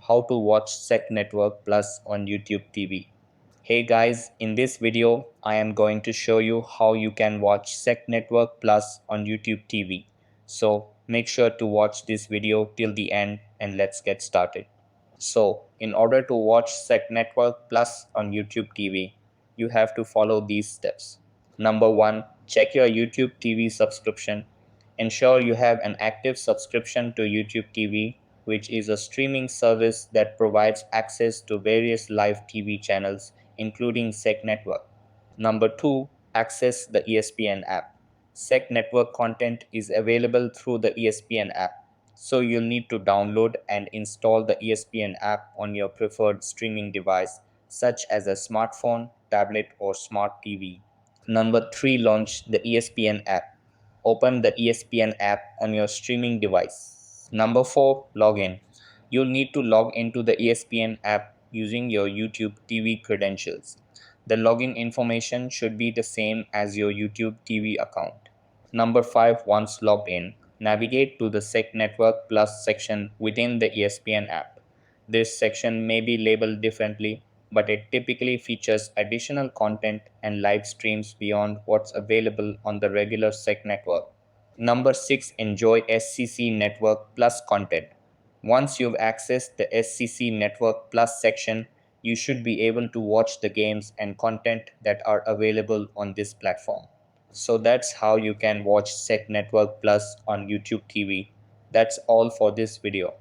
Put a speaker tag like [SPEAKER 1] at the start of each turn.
[SPEAKER 1] how to watch SEC Network Plus on YouTube TV. Hey guys, in this video, I am going to show you how you can watch SEC Network Plus on YouTube TV. So make sure to watch this video till the end and let's get started. So in order to watch SEC Network Plus on YouTube TV, you have to follow these steps. Number one, check your YouTube TV subscription. Ensure you have an active subscription to YouTube TV, which is a streaming service that provides access to various live TV channels, including SEC Network. Number two, access the ESPN app. SEC Network content is available through the ESPN app, so you'll need to download and install the ESPN app on your preferred streaming device, such as a smartphone, tablet, or smart TV. Number three, launch the ESPN app. Open the ESPN app on your streaming device. Number four, log in. You'll need to log into the ESPN app using your YouTube TV credentials. The login information should be the same as your YouTube TV account. Number five, once logged in, navigate to the SEC Network Plus section within the ESPN app. This section may be labeled differently, but it typically features additional content and live streams beyond what's available on the regular SEC network. Number six, enjoy SCC Network Plus content. Once you've accessed the SCC Network Plus section, you should be able to watch the games and content that are available on this platform. So that's how you can watch SEC Network Plus on YouTube TV. That's all for this video.